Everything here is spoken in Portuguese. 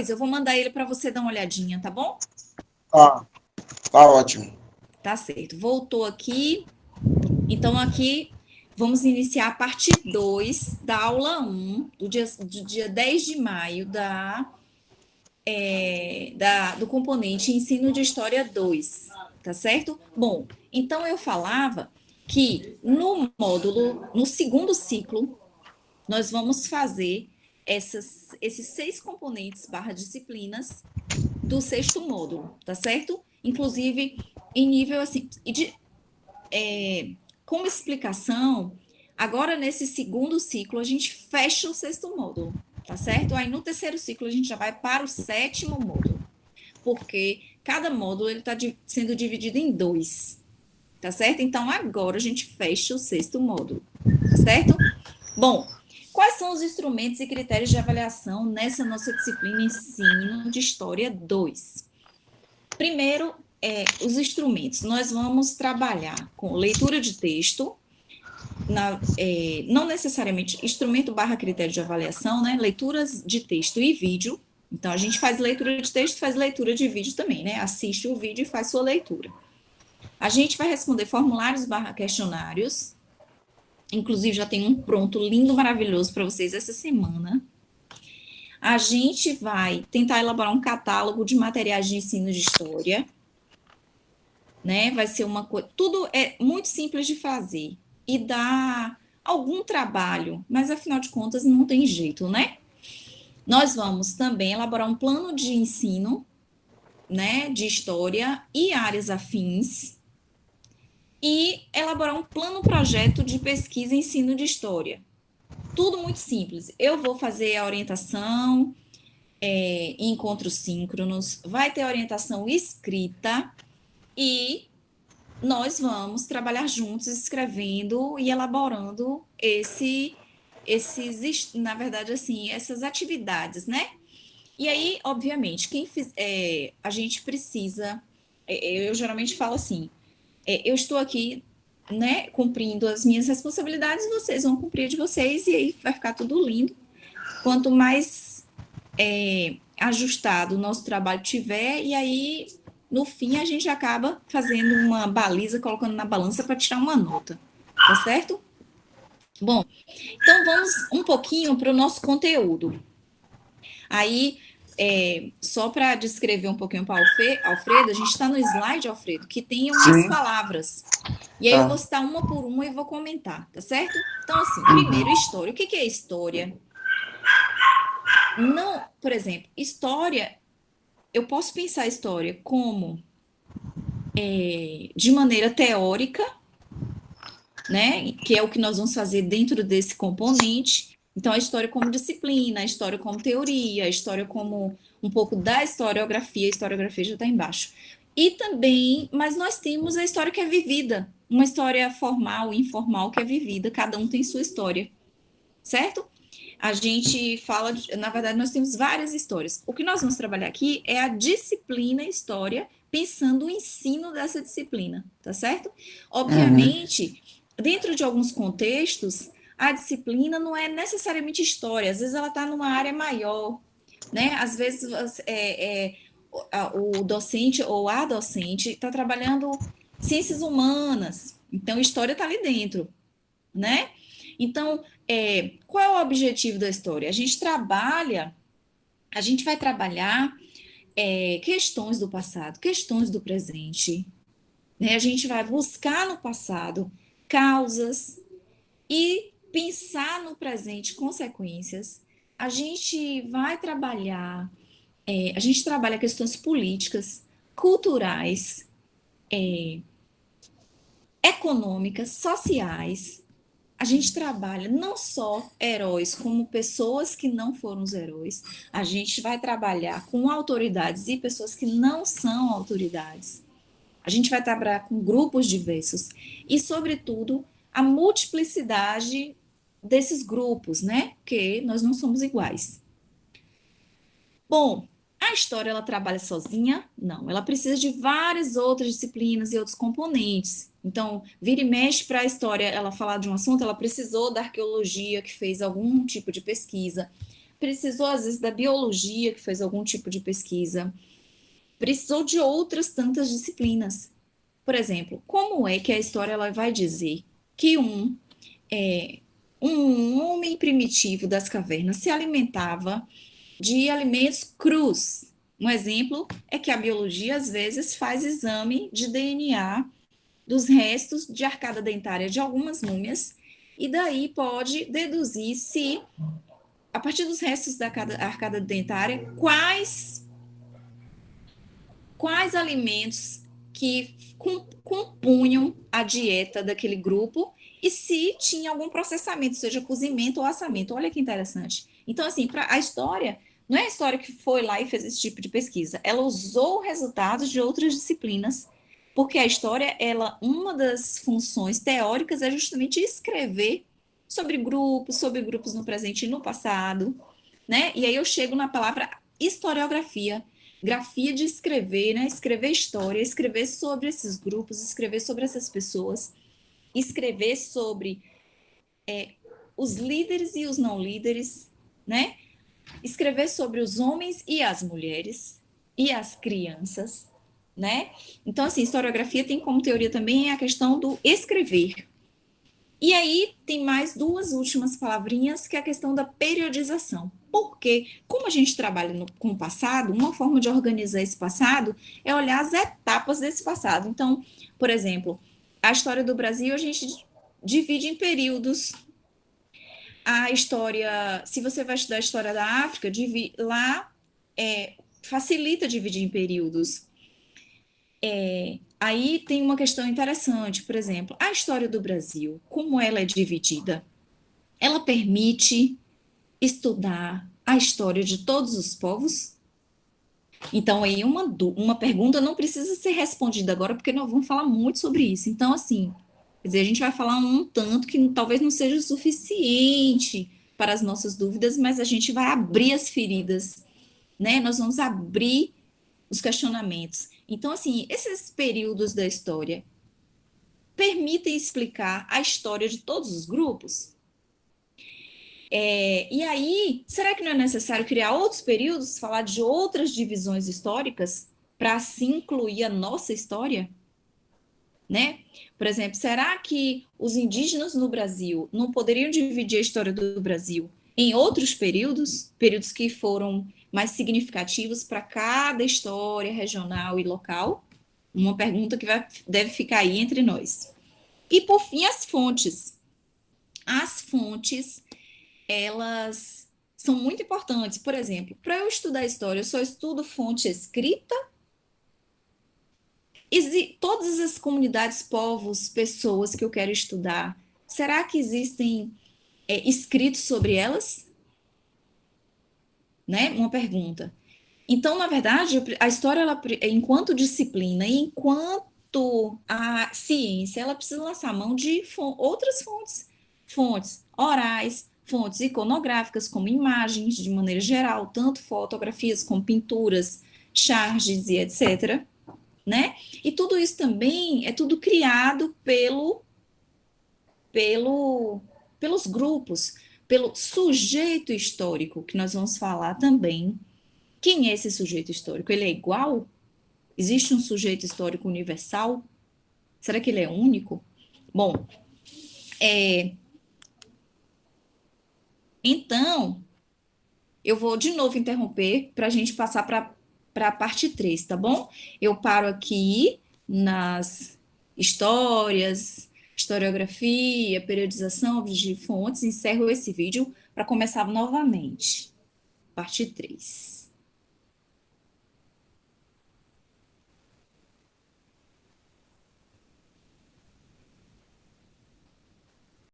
depois, eu vou mandar ele para você dar uma olhadinha, tá bom? Tá, tá ótimo. Tá certo. Voltou aqui. Então, aqui vamos iniciar a parte 2 da aula 1, do dia 10 de maio, do componente Ensino de História 2, tá certo? Bom, então eu falava que no segundo ciclo, nós vamos fazer esses 6 componentes barra disciplinas do sexto módulo, tá certo? Inclusive, em nível assim, como explicação, agora nesse segundo ciclo a gente fecha o sexto módulo, tá certo? Aí no terceiro ciclo a gente já vai para o sétimo módulo, porque cada módulo ele está sendo dividido em 2, tá certo? Então agora a gente fecha o sexto módulo, tá certo? Bom, quais são os instrumentos e critérios de avaliação nessa nossa disciplina Ensino de História 2? Primeiro, os instrumentos. Nós vamos trabalhar com leitura de texto, não necessariamente instrumento barra critério de avaliação, né? Leituras de texto e vídeo. Então, a gente faz leitura de texto, faz leitura de vídeo também, né? Assiste o vídeo e faz sua leitura. A gente vai responder formulários barra questionários. Inclusive, já tem um pronto lindo, maravilhoso para vocês essa semana. A gente vai tentar elaborar um catálogo de materiais de ensino de história, né? Vai ser uma coisa. Tudo é muito simples de fazer e dá algum trabalho, mas afinal de contas não tem jeito, né? Nós vamos também elaborar um plano de ensino, né, de história e áreas afins, e elaborar um plano projeto de pesquisa e ensino de história. Tudo muito simples. Eu vou fazer a orientação, encontros síncronos, vai ter orientação escrita e nós vamos trabalhar juntos escrevendo e elaborando na verdade, assim, essas atividades, né? E aí, obviamente, a gente precisa, eu geralmente falo assim, eu estou aqui, né, cumprindo as minhas responsabilidades, vocês vão cumprir a de vocês e aí vai ficar tudo lindo. Quanto mais ajustado o nosso trabalho tiver, e aí no fim a gente acaba fazendo uma baliza, colocando na balança para tirar uma nota, tá certo? Bom, então vamos um pouquinho para o nosso conteúdo. Aí, só para descrever um pouquinho para Alfredo, a gente está no slide, Alfredo, que tem umas Sim, palavras. E aí eu tá. vou citar uma por uma e vou comentar, tá certo? Então, assim, primeiro, história. O que é história? Não, por exemplo, história, eu posso pensar a história como de maneira teórica, né? Que é o que nós vamos fazer dentro desse componente. Então, a história como disciplina, a história como teoria, a história como um pouco da historiografia, a historiografia já está embaixo. E também, mas nós temos a história que é vivida, uma história formal e informal que é vivida, cada um tem sua história, certo? A gente fala, na verdade, nós temos várias histórias. O que nós vamos trabalhar aqui é a disciplina história, pensando o ensino dessa disciplina, tá certo? Uhum. Obviamente, dentro de alguns contextos, a disciplina não é necessariamente história, às vezes ela está numa área maior, né? Às vezes o docente ou a docente está trabalhando ciências humanas, então história está ali dentro, né? Então, qual é o objetivo da história? A gente vai trabalhar questões do passado, questões do presente, né? A gente vai buscar no passado causas e pensar no presente consequências. A gente trabalha questões políticas, culturais, econômicas, sociais. A gente trabalha não só heróis, como pessoas que não foram os heróis. A gente vai trabalhar com autoridades e pessoas que não são autoridades. A gente vai trabalhar com grupos diversos e, sobretudo, a multiplicidade desses grupos, né? Porque nós não somos iguais. Bom, a história ela trabalha sozinha? Não, ela precisa de várias outras disciplinas e outros componentes. Então, vira e mexe para a história ela falar de um assunto, ela precisou da arqueologia que fez algum tipo de pesquisa. precisou, às vezes, da biologia, que fez algum tipo de pesquisa, precisou de outras tantas disciplinas. Por exemplo, como é que a história ela vai dizer que um homem primitivo das cavernas se alimentava de alimentos crus? Um exemplo é que a biologia, às vezes, faz exame de DNA dos restos de arcada dentária de algumas múmias, e daí pode deduzir se, a partir dos restos da arcada dentária, quais alimentos que compunham a dieta daquele grupo e se tinha algum processamento, seja cozimento ou assamento. Olha que interessante. Então, assim, a história, não é a história que foi lá e fez esse tipo de pesquisa, ela usou resultados de outras disciplinas, porque a história, uma das funções teóricas é justamente escrever sobre grupos no presente e no passado, né? E aí eu chego na palavra historiografia, grafia de escrever, né? Escrever história, escrever sobre esses grupos, escrever sobre essas pessoas, escrever sobre os líderes e os não líderes, né? Escrever sobre os homens e as mulheres e as crianças, né? Então, assim, historiografia tem como teoria também a questão do escrever. E aí tem mais duas últimas palavrinhas, que é a questão da periodização. Porque, como a gente trabalha com o passado, uma forma de organizar esse passado é olhar as etapas desse passado. Então, por exemplo, a história do Brasil a gente divide em períodos. A história, se você vai estudar a história da África, lá facilita dividir em períodos. Aí tem uma questão interessante, por exemplo, a história do Brasil, como ela é dividida? Ela permite estudar a história de todos os povos? Então, aí uma pergunta não precisa ser respondida agora, porque nós vamos falar muito sobre isso. Então, assim, quer dizer, a gente vai falar um tanto que talvez não seja o suficiente para as nossas dúvidas, mas a gente vai abrir as feridas, né? Nós vamos abrir os questionamentos. Então, assim, esses períodos da história permitem explicar a história de todos os grupos? E aí, será que não é necessário criar outros períodos, falar de outras divisões históricas, para assim incluir a nossa história? Né? Por exemplo, será que os indígenas no Brasil não poderiam dividir a história do Brasil em outros períodos, períodos que foram mais significativos para cada história regional e local? Uma pergunta que deve ficar aí entre nós. E, por fim, as fontes. As fontes, elas são muito importantes. Por exemplo, para eu estudar história, eu só estudo fonte escrita. Todas as comunidades, povos, pessoas que eu quero estudar, será que existem escritos sobre elas? Né? Uma pergunta. Então, na verdade, a história, enquanto disciplina e enquanto a ciência, ela precisa lançar mão de outras fontes orais, fontes iconográficas, como imagens, de maneira geral, tanto fotografias como pinturas, charges e etc., né? E tudo isso também é tudo criado pelos grupos, pelo sujeito histórico, que nós vamos falar também. Quem é esse sujeito histórico? Ele é igual? Existe um sujeito histórico universal? Será que ele é único? Bom, então, eu vou de novo interromper para a gente passar para a parte 3, tá bom? Eu paro aqui nas histórias, historiografia, periodização de fontes, encerro esse vídeo para começar novamente. Parte 3.